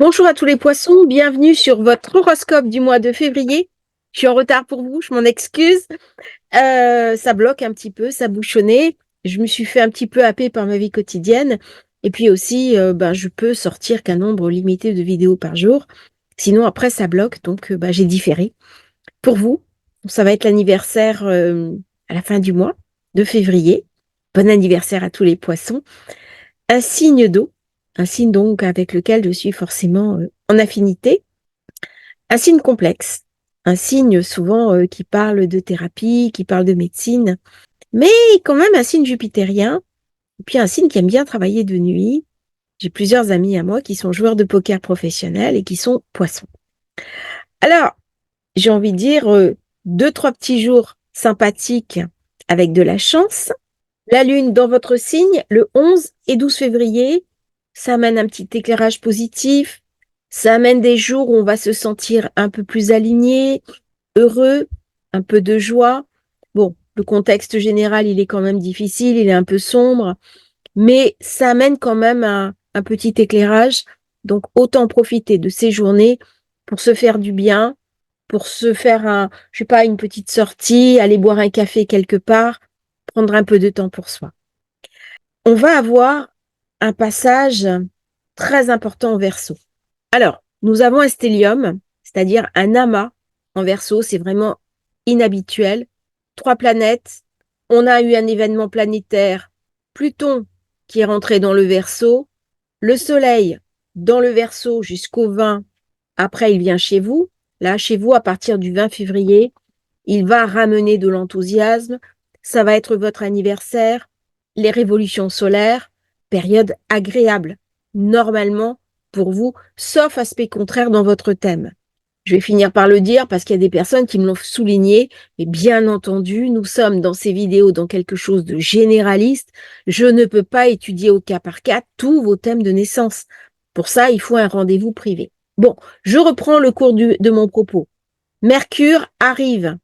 Bonjour à tous les poissons, bienvenue sur votre horoscope du mois de février. Je suis en retard pour vous, je m'en excuse. Ça bloque un petit peu, ça bouchonnait. Je me suis fait un petit peu happer par ma vie quotidienne. Et puis aussi, je peux sortir qu'un nombre limité de vidéos par jour. Sinon, après, ça bloque, donc j'ai différé. Pour vous, ça va être l'anniversaire à la fin du mois de février. Bon anniversaire à tous les poissons. Un signe d'eau, un signe donc avec lequel je suis forcément en affinité. Un signe complexe, un signe souvent qui parle de thérapie, qui parle de médecine, mais quand même un signe jupitérien, et puis un signe qui aime bien travailler de nuit. J'ai plusieurs amis à moi qui sont joueurs de poker professionnels et qui sont poissons. Alors, j'ai envie de dire deux, trois petits jours sympathiques avec de la chance. La lune dans votre signe, le 11 et 12 février, ça amène un petit éclairage positif, ça amène des jours où on va se sentir un peu plus aligné, heureux, un peu de joie. Bon, le contexte général, il est quand même difficile, il est un peu sombre, mais ça amène quand même un petit éclairage. Donc, autant profiter de ces journées pour se faire du bien, pour se faire je sais pas, une petite sortie, aller boire un café quelque part, prendre un peu de temps pour soi. On va avoir un passage très important en Verseau. Alors, nous avons un stellium, c'est-à-dire un amas en Verseau, c'est vraiment inhabituel. Trois planètes. On a eu un événement planétaire, Pluton qui est rentré dans le Verseau, le Soleil dans le Verseau jusqu'au 20. Après, il vient chez vous. Là, chez vous, à partir du 20 février, il va ramener de l'enthousiasme. Ça va être votre anniversaire, les révolutions solaires, période agréable, normalement pour vous, sauf aspect contraire dans votre thème. Je vais finir par le dire parce qu'il y a des personnes qui me l'ont souligné, mais bien entendu, nous sommes dans ces vidéos dans quelque chose de généraliste. Je ne peux pas étudier au cas par cas tous vos thèmes de naissance. Pour ça, il faut un rendez-vous privé. Bon, je reprends le cours de mon propos. Mercure arrive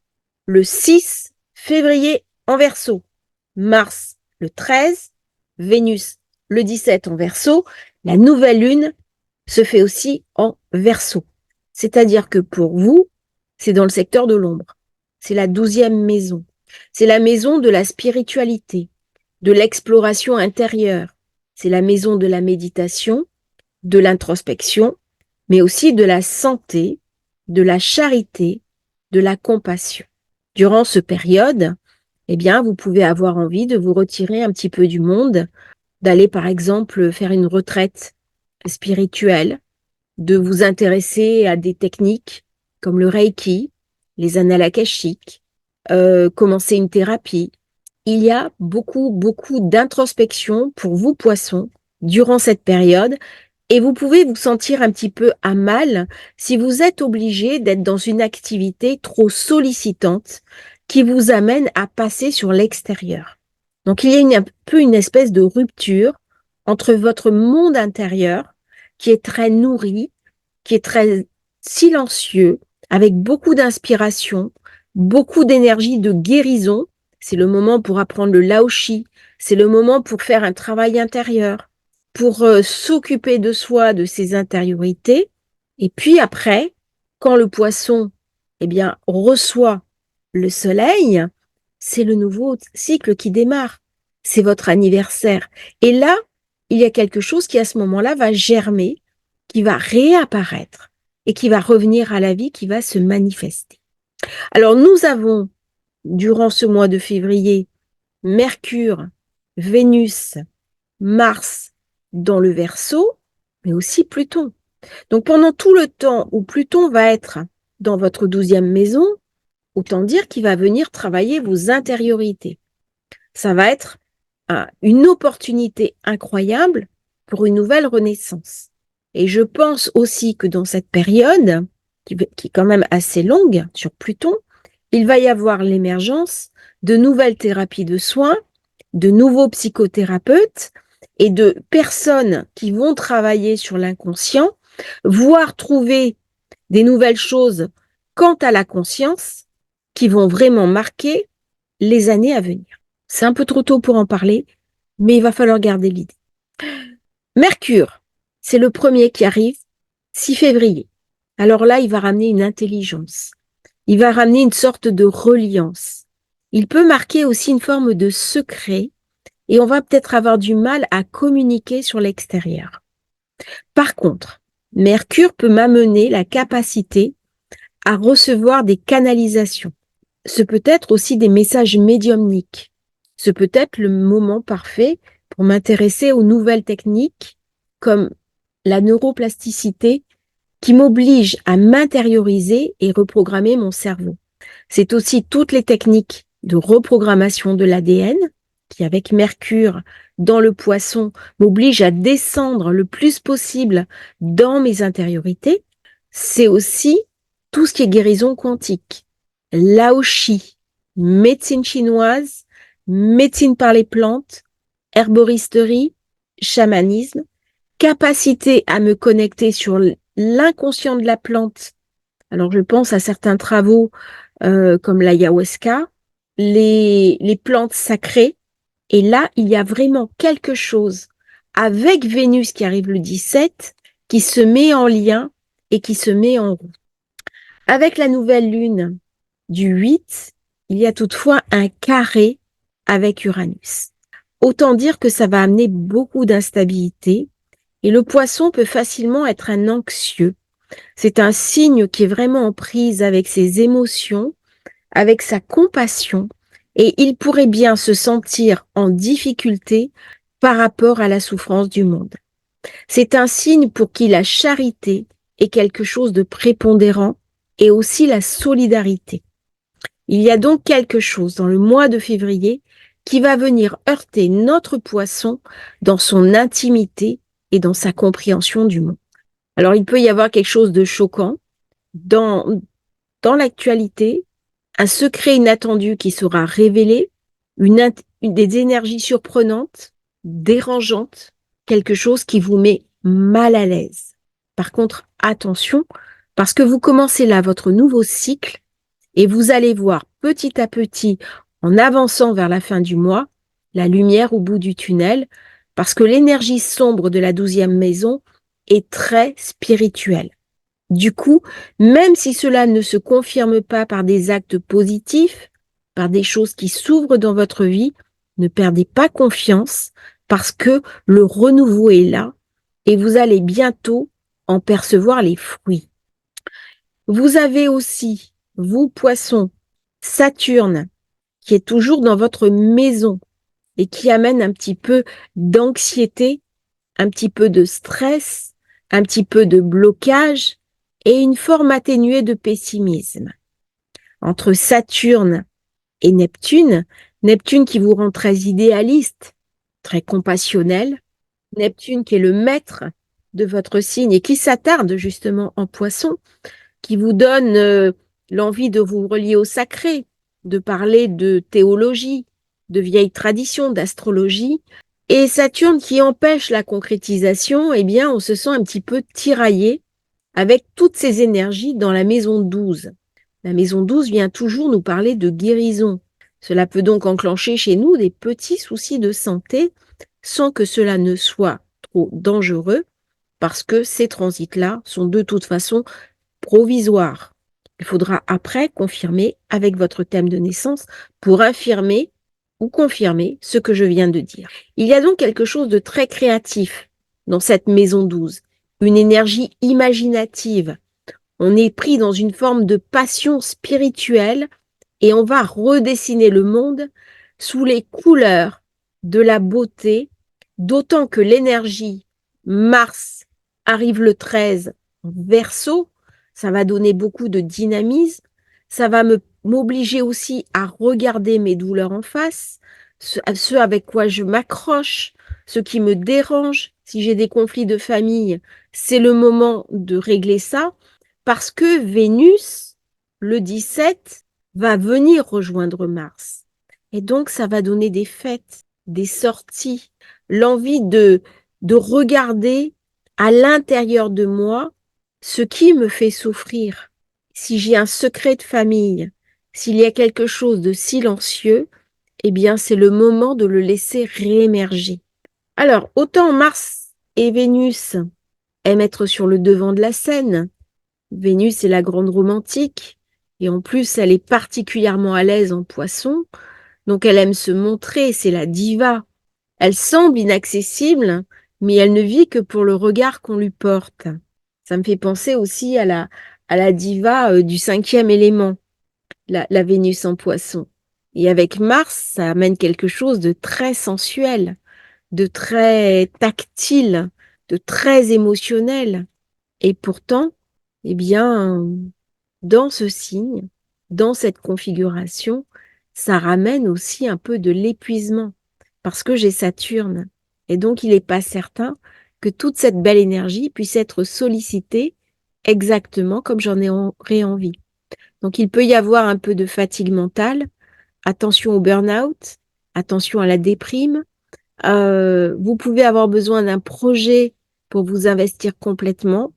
le 6 février en Verseau, Mars le 13, Vénus le 17 en Verseau, la nouvelle lune se fait aussi en Verseau. C'est-à-dire que pour vous, c'est dans le secteur de l'ombre. C'est la 12e maison. C'est la maison de la spiritualité, de l'exploration intérieure. C'est la maison de la méditation, de l'introspection, mais aussi de la santé, de la charité, de la compassion. Durant cette période, eh bien, vous pouvez avoir envie de vous retirer un petit peu du monde, d'aller par exemple faire une retraite spirituelle, de vous intéresser à des techniques comme le Reiki, les annales akashiques, commencer une thérapie. Il y a beaucoup, beaucoup d'introspection pour vous, poissons, durant cette période, et vous pouvez vous sentir un petit peu à mal si vous êtes obligé d'être dans une activité trop sollicitante qui vous amène à passer sur l'extérieur. Donc, il y a un peu une espèce de rupture entre votre monde intérieur, qui est très nourri, qui est très silencieux, avec beaucoup d'inspiration, beaucoup d'énergie de guérison. C'est le moment pour apprendre le laoshi, c'est le moment pour faire un travail intérieur, pour s'occuper de soi, de ses intériorités. Et puis après, quand le poisson, eh bien, reçoit le soleil, c'est le nouveau cycle qui démarre. C'est votre anniversaire. Et là, il y a quelque chose qui, à ce moment-là, va germer, qui va réapparaître et qui va revenir à la vie, qui va se manifester. Alors, nous avons, durant ce mois de février, Mercure, Vénus, Mars dans le Verseau, mais aussi Pluton. Donc, pendant tout le temps où Pluton va être dans votre 12e maison, autant dire qu'il va venir travailler vos intériorités. Ça va être une opportunité incroyable pour une nouvelle renaissance. Et je pense aussi que dans cette période, qui est quand même assez longue sur Pluton, il va y avoir l'émergence de nouvelles thérapies de soins, de nouveaux psychothérapeutes et de personnes qui vont travailler sur l'inconscient, voire trouver des nouvelles choses quant à la conscience qui vont vraiment marquer les années à venir. C'est un peu trop tôt pour en parler, mais il va falloir garder l'idée. Mercure, c'est le premier qui arrive 6 février. Alors là, il va ramener une intelligence. Il va ramener une sorte de reliance. Il peut marquer aussi une forme de secret et on va peut-être avoir du mal à communiquer sur l'extérieur. Par contre, Mercure peut m'amener la capacité à recevoir des canalisations. Ce peut être aussi des messages médiumniques. Ce peut être le moment parfait pour m'intéresser aux nouvelles techniques comme la neuroplasticité qui m'oblige à m'intérioriser et reprogrammer mon cerveau. C'est aussi toutes les techniques de reprogrammation de l'ADN qui, avec Mercure dans le Poisson, m'oblige à descendre le plus possible dans mes intériorités. C'est aussi tout ce qui est guérison quantique, Laoshi, médecine chinoise, médecine par les plantes, herboristerie, chamanisme, capacité à me connecter sur l'inconscient de la plante. Alors, je pense à certains travaux comme l'ayahuasca, les plantes sacrées. Et là, il y a vraiment quelque chose avec Vénus qui arrive le 17, qui se met en lien et qui se met en route. Avec la nouvelle lune du 8, il y a toutefois un carré avec Uranus. Autant dire que ça va amener beaucoup d'instabilité et le Poisson peut facilement être un anxieux. C'est un signe qui est vraiment en prise avec ses émotions, avec sa compassion, et il pourrait bien se sentir en difficulté par rapport à la souffrance du monde. C'est un signe pour qui la charité est quelque chose de prépondérant et aussi la solidarité. Il y a donc quelque chose dans le mois de février qui va venir heurter notre Poisson dans son intimité et dans sa compréhension du monde. Alors, il peut y avoir quelque chose de choquant dans l'actualité, un secret inattendu qui sera révélé, des énergies surprenantes, dérangeantes, quelque chose qui vous met mal à l'aise. Par contre, attention, parce que vous commencez là votre nouveau cycle et vous allez voir petit à petit, en avançant vers la fin du mois, la lumière au bout du tunnel, parce que l'énergie sombre de la 12e maison est très spirituelle. Du coup, même si cela ne se confirme pas par des actes positifs, par des choses qui s'ouvrent dans votre vie, ne perdez pas confiance parce que le renouveau est là et vous allez bientôt en percevoir les fruits. Vous avez aussi, vous poissons, Saturne, qui est toujours dans votre maison et qui amène un petit peu d'anxiété, un petit peu de stress, un petit peu de blocage et une forme atténuée de pessimisme. Entre Saturne et Neptune, Neptune qui vous rend très idéaliste, très compassionnel, Neptune qui est le maître de votre signe et qui s'attarde justement en Poisson, qui vous donne l'envie de vous relier au sacré, de parler de théologie, de vieilles traditions, d'astrologie. Et Saturne qui empêche la concrétisation, eh bien, on se sent un petit peu tiraillé avec toutes ces énergies dans la maison 12. La maison 12 vient toujours nous parler de guérison. Cela peut donc enclencher chez nous des petits soucis de santé sans que cela ne soit trop dangereux parce que ces transits-là sont de toute façon provisoires. Il faudra après confirmer avec votre thème de naissance pour infirmer ou confirmer ce que je viens de dire. Il y a donc quelque chose de très créatif dans cette maison 12, une énergie imaginative. On est pris dans une forme de passion spirituelle et on va redessiner le monde sous les couleurs de la beauté, d'autant que l'énergie Mars arrive le 13 en Verseau, ça va donner beaucoup de dynamisme, ça va m'obliger aussi à regarder mes douleurs en face, ce avec quoi je m'accroche, ce qui me dérange. Si j'ai des conflits de famille, c'est le moment de régler ça parce que Vénus, le 17, va venir rejoindre Mars. Et donc, ça va donner des fêtes, des sorties, l'envie de regarder à l'intérieur de moi ce qui me fait souffrir. Si j'ai un secret de famille, s'il y a quelque chose de silencieux, eh bien, c'est le moment de le laisser réémerger. Alors, autant Mars et Vénus aime être sur le devant de la scène. Vénus est la grande romantique. Et en plus, elle est particulièrement à l'aise en poisson. Donc, elle aime se montrer, c'est la diva. Elle semble inaccessible, mais elle ne vit que pour le regard qu'on lui porte. Ça me fait penser aussi à la diva du cinquième élément, la Vénus en poisson. Et avec Mars, ça amène quelque chose de très sensuel, de très tactile, de très émotionnel. Et pourtant, eh bien, dans ce signe, dans cette configuration, ça ramène aussi un peu de l'épuisement parce que j'ai Saturne. Et donc, il n'est pas certain que toute cette belle énergie puisse être sollicitée exactement comme aurais envie. Donc, il peut y avoir un peu de fatigue mentale, attention au burn-out, attention à la déprime. Vous pouvez avoir besoin d'un projet pour vous investir complètement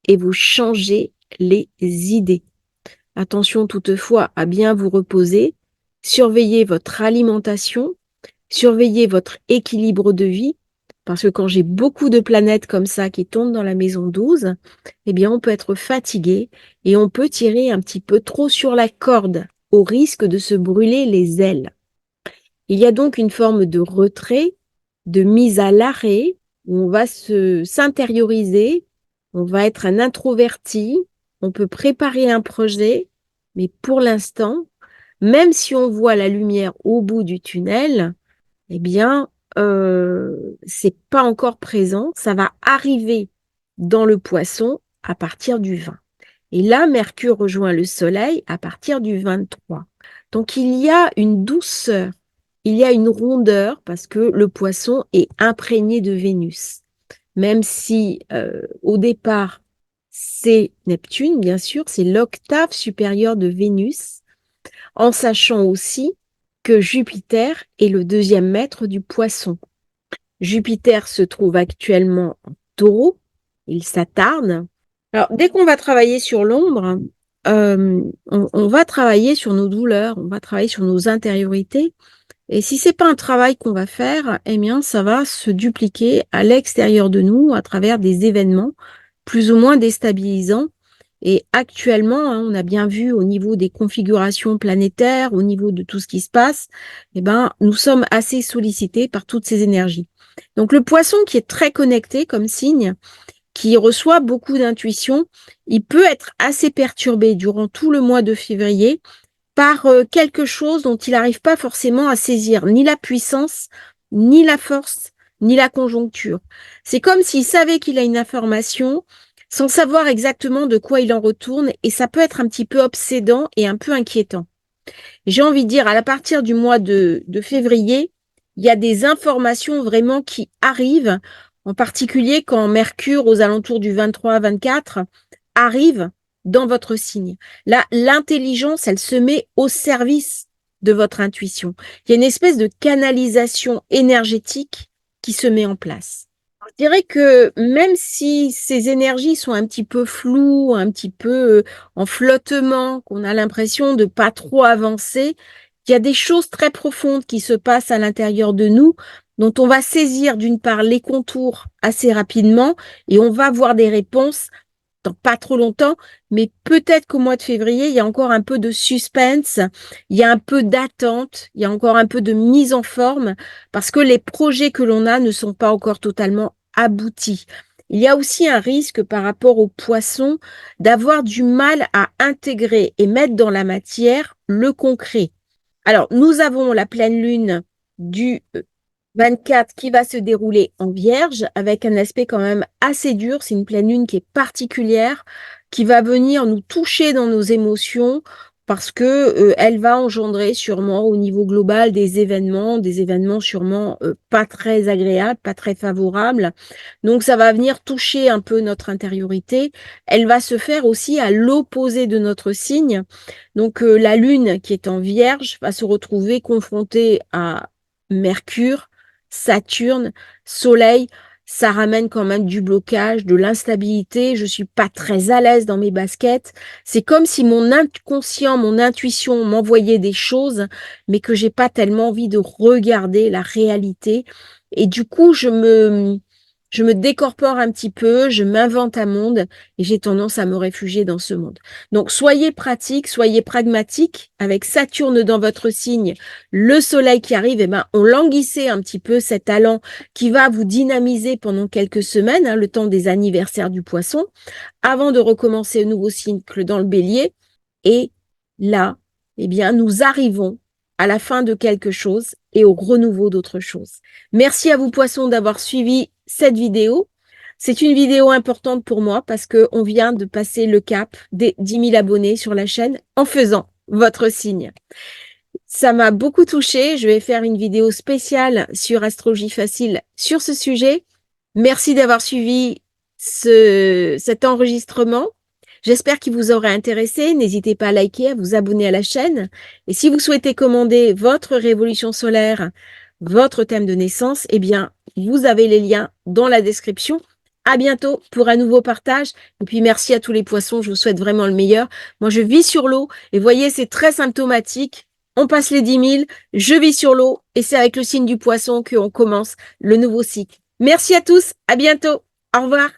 et vous changer les idées. Attention toutefois à bien vous reposer, surveillez votre alimentation, surveillez votre équilibre de vie, parce que quand j'ai beaucoup de planètes comme ça qui tombent dans la maison 12, eh bien on peut être fatigué et on peut tirer un petit peu trop sur la corde au risque de se brûler les ailes. Il y a donc une forme de retrait, de mise à l'arrêt, où on va s'intérioriser, on va être un introverti, on peut préparer un projet, mais pour l'instant, même si on voit la lumière au bout du tunnel, eh bien, c'est pas encore présent, ça va arriver dans le poisson à partir du 20. Et là, Mercure rejoint le Soleil à partir du 23. Donc, il y a une douceur, il y a une rondeur parce que le poisson est imprégné de Vénus. Même si au départ, c'est Neptune, bien sûr, c'est l'octave supérieure de Vénus, en sachant aussi que Jupiter est le deuxième maître du poisson. Jupiter se trouve actuellement en Taureau, il s'attarde. Alors, dès qu'on va travailler sur l'ombre, on va travailler sur nos douleurs, on va travailler sur nos intériorités. Et si c'est pas un travail qu'on va faire, eh bien, ça va se dupliquer à l'extérieur de nous à travers des événements plus ou moins déstabilisants. Et actuellement, on a bien vu au niveau des configurations planétaires, au niveau de tout ce qui se passe, eh ben, nous sommes assez sollicités par toutes ces énergies. Donc, le poisson qui est très connecté comme signe, qui reçoit beaucoup d'intuition, il peut être assez perturbé durant tout le mois de février par quelque chose dont il n'arrive pas forcément à saisir ni la puissance, ni la force, ni la conjoncture. C'est comme s'il savait qu'il a une information sans savoir exactement de quoi il en retourne et ça peut être un petit peu obsédant et un peu inquiétant. J'ai envie de dire, à partir du mois de février, il y a des informations vraiment qui arrivent, en particulier quand Mercure, aux alentours du 23-24, arrive dans votre signe. Là, l'intelligence, elle se met au service de votre intuition. Il y a une espèce de canalisation énergétique qui se met en place. Je dirais que même si ces énergies sont un petit peu floues, un petit peu en flottement, qu'on a l'impression de pas trop avancer, il y a des choses très profondes qui se passent à l'intérieur de nous, dont on va saisir d'une part les contours assez rapidement et on va voir des réponses dans pas trop longtemps, mais peut-être qu'au mois de février, il y a encore un peu de suspense, il y a un peu d'attente, il y a encore un peu de mise en forme, parce que les projets que l'on a ne sont pas encore totalement aboutis. Il y a aussi un risque par rapport aux poissons d'avoir du mal à intégrer et mettre dans la matière le concret. Alors, nous avons la pleine lune du 24 qui va se dérouler en Vierge avec un aspect quand même assez dur. C'est une pleine lune qui est particulière, qui va venir nous toucher dans nos émotions parce que elle va engendrer sûrement au niveau global des événements sûrement pas très agréables, pas très favorables. Donc ça va venir toucher un peu notre intériorité. Elle va se faire aussi à l'opposé de notre signe. Donc la lune qui est en Vierge va se retrouver confrontée à Mercure, Saturne, Soleil, ça ramène quand même du blocage, de l'instabilité. Je suis pas très à l'aise dans mes baskets. C'est comme si mon inconscient, mon intuition m'envoyait des choses, mais que j'ai pas tellement envie de regarder la réalité. Et du coup, je me décorpore un petit peu, je m'invente un monde et j'ai tendance à me réfugier dans ce monde. Donc, soyez pratique, soyez pragmatique. Avec Saturne dans votre signe, le soleil qui arrive, eh ben, on languissait un petit peu cet allant qui va vous dynamiser pendant quelques semaines, hein, le temps des anniversaires du poisson, avant de recommencer un nouveau cycle dans le bélier. Et là, eh bien, nous arrivons à la fin de quelque chose et au renouveau d'autre chose. Merci à vous, poissons, d'avoir suivi cette vidéo. C'est une vidéo importante pour moi parce qu'on vient de passer le cap des 10 000 abonnés sur la chaîne en faisant votre signe. Ça m'a beaucoup touchée. Je vais faire une vidéo spéciale sur Astrologie Facile sur ce sujet. Merci d'avoir suivi cet enregistrement. J'espère qu'il vous aura intéressé. N'hésitez pas à liker, à vous abonner à la chaîne. Et si vous souhaitez commander votre révolution solaire, votre thème de naissance, eh bien, vous avez les liens dans la description. À bientôt pour un nouveau partage. Et puis, merci à tous les poissons. Je vous souhaite vraiment le meilleur. Moi, je vis sur l'eau. Et voyez, c'est très symptomatique. On passe les 10 000. Je vis sur l'eau. Et c'est avec le signe du poisson qu'on commence le nouveau cycle. Merci à tous. À bientôt. Au revoir.